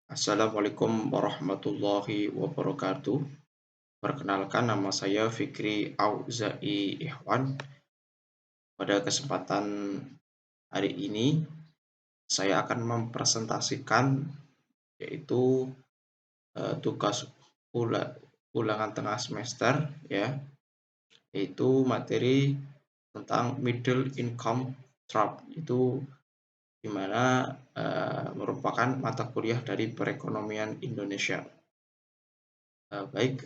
Assalamualaikum warahmatullahi wabarakatuh. Perkenalkan nama saya Fikri Auzai Ikhwan. Pada kesempatan hari ini saya akan mempresentasikan yaitu tugas ulangan tengah semester ya, yaitu materi tentang middle income trap. Itu dimana merupakan mata kuliah dari perekonomian Indonesia. Baik,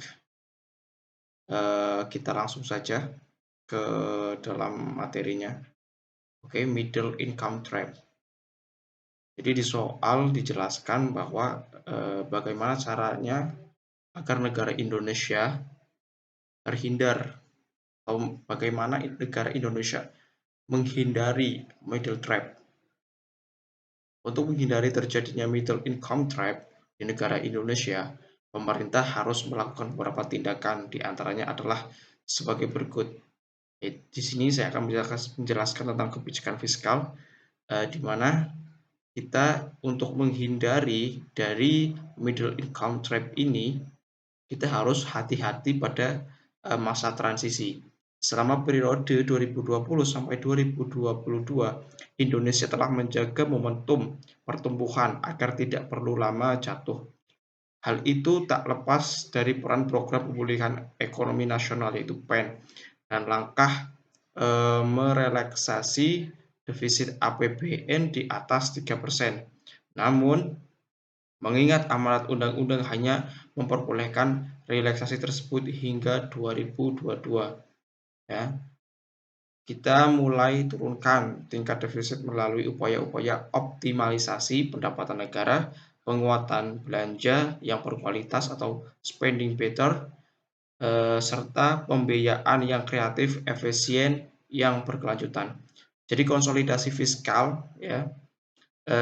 kita langsung saja ke dalam materinya. Oke, middle income trap. Jadi di soal dijelaskan bahwa bagaimana caranya agar negara Indonesia terhindar atau bagaimana negara Indonesia menghindari middle trap. Untuk menghindari terjadinya middle income trap di negara Indonesia, pemerintah harus melakukan beberapa tindakan, di antaranya adalah sebagai berikut. Di sini saya akan menjelaskan tentang kebijakan fiskal, di mana kita untuk menghindari dari middle income trap ini, kita harus hati-hati pada masa transisi. Selama periode 2020 sampai 2022, Indonesia telah menjaga momentum pertumbuhan agar tidak perlu lama jatuh. Hal itu tak lepas dari peran program pemulihan ekonomi nasional yaitu PEN dan langkah merelaksasi defisit APBN di atas 3%. Namun, mengingat amanat undang-undang hanya memperbolehkan relaksasi tersebut hingga 2022, ya, kita mulai turunkan tingkat defisit melalui upaya-upaya optimalisasi pendapatan negara, penguatan belanja yang berkualitas atau spending better, serta pembiayaan yang kreatif, efisien, yang berkelanjutan. Jadi konsolidasi fiskal ya,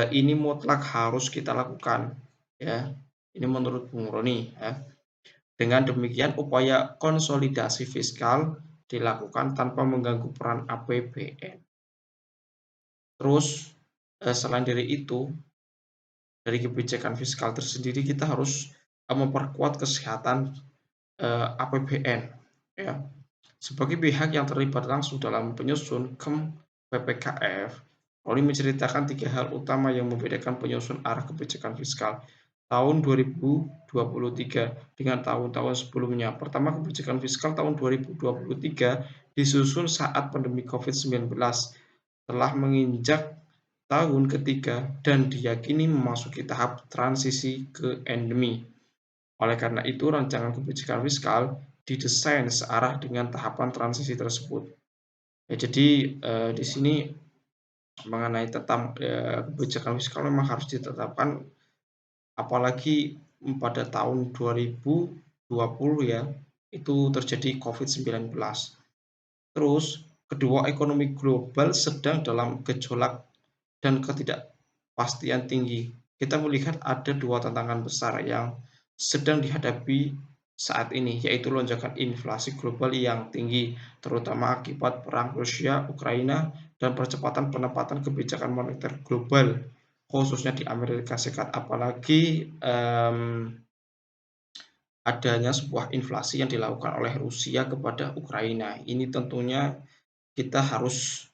ini mutlak harus kita lakukan ya. Ini menurut Bung Roni ya. Dengan demikian upaya konsolidasi fiskal dilakukan tanpa mengganggu peran APBN. Terus selain dari itu, dari kebijakan fiskal tersendiri kita harus memperkuat kesehatan APBN ya. Sebagai pihak yang terlibat langsung dalam penyusun KEM PPKF, Roni menceritakan 3 hal utama yang membedakan penyusun arah kebijakan fiskal tahun 2023 dengan tahun-tahun sebelumnya. Pertama, kebijakan fiskal tahun 2023 disusun saat pandemi COVID-19 telah menginjak tahun ketiga dan diyakini memasuki tahap transisi ke endemi. Oleh karena itu, rancangan kebijakan fiskal didesain searah dengan tahapan transisi tersebut. Ya, jadi di sini mengenai tentang kebijakan fiskal memang harus ditetapkan, apalagi pada tahun 2020 ya, itu terjadi COVID-19. Terus, kedua, ekonomi global sedang dalam gejolak dan ketidakpastian tinggi. Kita melihat ada dua tantangan besar yang sedang dihadapi saat ini, yaitu lonjakan inflasi global yang tinggi, terutama akibat perang Rusia-Ukraina, dan percepatan penempatan kebijakan moneter global, khususnya di Amerika Serikat, apalagi adanya sebuah inflasi yang dilakukan oleh Rusia kepada Ukraina. Ini tentunya kita harus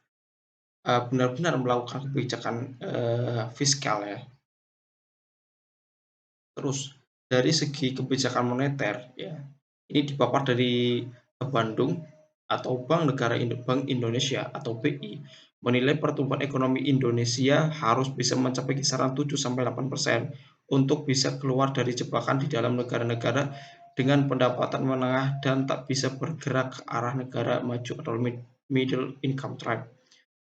benar-benar melakukan kebijakan fiskal ya. Terus dari segi kebijakan moneter ya, ini dipapar dari Bandung atau Bank Indonesia atau BI menilai pertumbuhan ekonomi Indonesia harus bisa mencapai kisaran 7-8% untuk bisa keluar dari jebakan di dalam negara-negara dengan pendapatan menengah dan tak bisa bergerak ke arah negara maju atau middle income trap.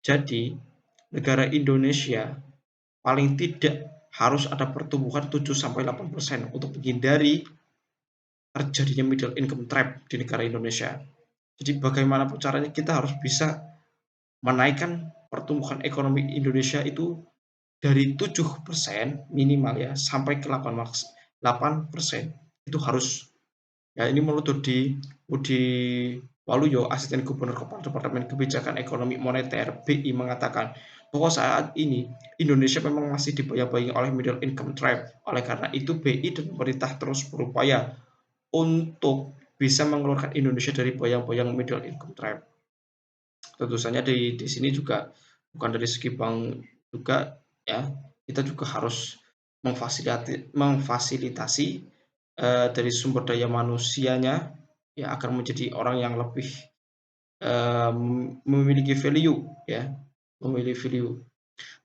Jadi, negara Indonesia paling tidak harus ada pertumbuhan 7-8% untuk menghindari terjadinya middle income trap di negara Indonesia. Jadi bagaimanapun caranya kita harus bisa menaikkan pertumbuhan ekonomi Indonesia itu dari 7% minimal ya sampai ke 8%. Itu harus. Ya, ini menurut Budi Waluyo, Asisten Gubernur Kepala Departemen Kebijakan Ekonomi Moneter BI, mengatakan bahwa saat ini Indonesia memang masih dibayang-bayangi oleh middle income trap. Oleh karena itu BI dan pemerintah terus berupaya untuk bisa mengeluarkan Indonesia dari bayang-bayang middle income trap. Tentu saja di sini juga bukan dari segi bank juga ya, kita juga harus memfasilitasi dari sumber daya manusianya ya agar menjadi orang yang lebih memiliki value ya, memiliki value.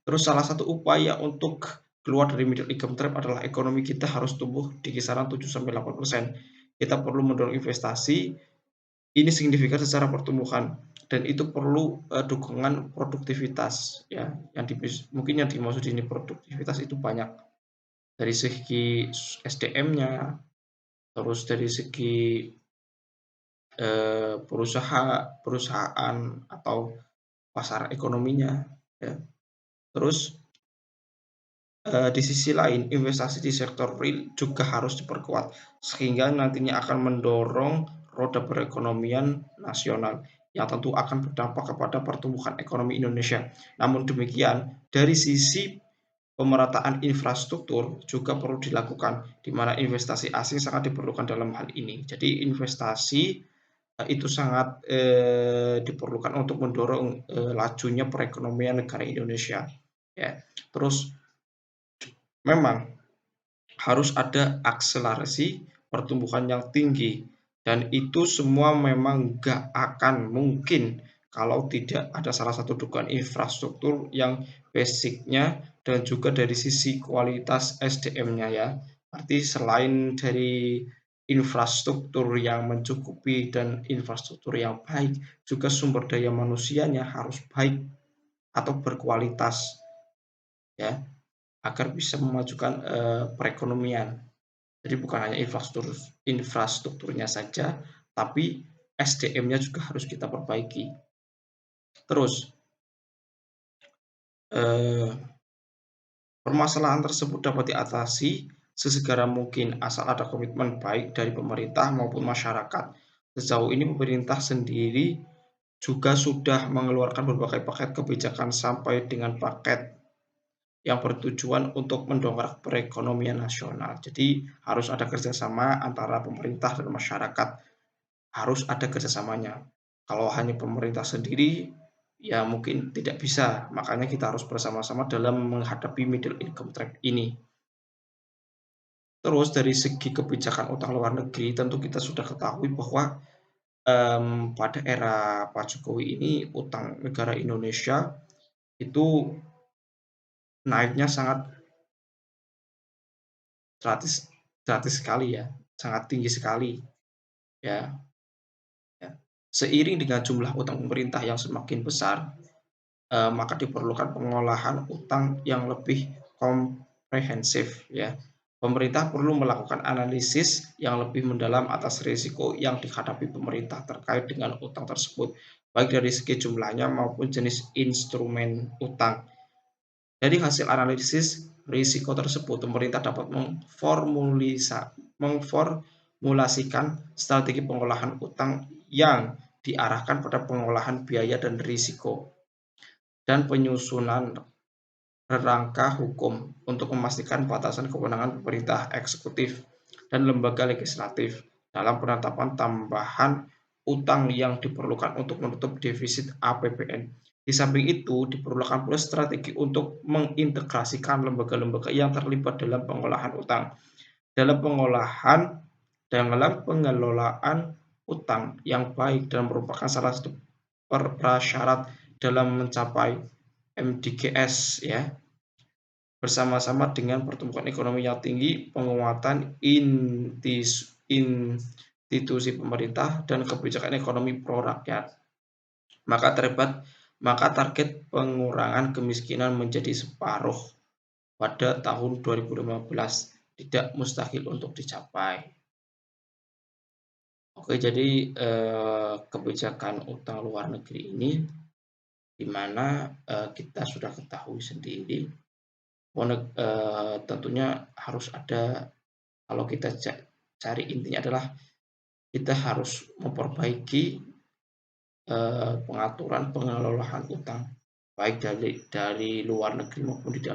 Terus salah satu upaya untuk keluar dari middle income trap adalah ekonomi kita harus tumbuh di kisaran 7-8%. Kita perlu mendorong investasi, ini signifikan secara pertumbuhan dan itu perlu dukungan produktivitas ya, mungkin yang dimaksud ini produktivitas itu banyak dari segi SDM-nya, terus dari segi perusahaan atau pasar ekonominya ya. Terus di sisi lain, investasi di sektor real juga harus diperkuat, sehingga nantinya akan mendorong roda perekonomian nasional yang tentu akan berdampak kepada pertumbuhan ekonomi Indonesia. Namun demikian, dari sisi pemerataan infrastruktur juga perlu dilakukan, di mana investasi asing sangat diperlukan dalam hal ini. Jadi investasi itu sangat diperlukan untuk mendorong lajunya perekonomian negara Indonesia. Ya, terus memang harus ada akselerasi pertumbuhan yang tinggi dan itu semua memang nggak akan mungkin kalau tidak ada salah satu dukungan infrastruktur yang basicnya dan juga dari sisi kualitas SDM-nya ya. Arti selain dari infrastruktur yang mencukupi dan infrastruktur yang baik, juga sumber daya manusianya harus baik atau berkualitas ya, agar bisa memajukan perekonomian. Jadi bukan hanya infrastrukturnya saja, tapi SDM-nya juga harus kita perbaiki. Terus permasalahan tersebut dapat diatasi sesegera mungkin asal ada komitmen baik dari pemerintah maupun masyarakat. Sejauh ini pemerintah sendiri juga sudah mengeluarkan berbagai paket kebijakan sampai dengan paket yang bertujuan untuk mendongkrak perekonomian nasional. Jadi harus ada kerjasama antara pemerintah dan masyarakat, harus ada kerjasamanya. Kalau hanya pemerintah sendiri, ya mungkin tidak bisa. Makanya kita harus bersama-sama dalam menghadapi middle income trap ini. Terus dari segi kebijakan utang luar negeri, tentu kita sudah ketahui bahwa pada era Pak Jokowi ini utang negara Indonesia itu naiknya sangat drastis drastis sekali ya, sangat tinggi sekali ya. Ya. Seiring dengan jumlah utang pemerintah yang semakin besar, maka diperlukan pengolahan utang yang lebih komprehensif ya. Pemerintah perlu melakukan analisis yang lebih mendalam atas risiko yang dihadapi pemerintah terkait dengan utang tersebut, baik dari segi jumlahnya maupun jenis instrumen utang. Dari hasil analisis risiko tersebut, pemerintah dapat memformulasikan strategi pengolahan utang yang diarahkan pada pengolahan biaya dan risiko, dan penyusunan rangka hukum untuk memastikan batasan kewenangan pemerintah eksekutif dan lembaga legislatif dalam penetapan tambahan utang yang diperlukan untuk menutup defisit APBN. Di samping itu, diperlukan pula strategi untuk mengintegrasikan lembaga-lembaga yang terlibat dalam pengolahan utang, dalam pengelolaan utang yang baik dan merupakan salah satu prasyarat dalam mencapai MDGs ya. Bersama-sama dengan pertumbuhan ekonomi yang tinggi, penguatan institusi pemerintah dan kebijakan ekonomi pro rakyat, maka target pengurangan kemiskinan menjadi separuh pada tahun 2015 tidak mustahil untuk dicapai. Oke, jadi kebijakan utang luar negeri ini di mana kita sudah ketahui sendiri, tentunya harus ada, kalau kita cari intinya adalah kita harus memperbaiki pengaturan pengelolaan utang baik dari luar negeri maupun di dalam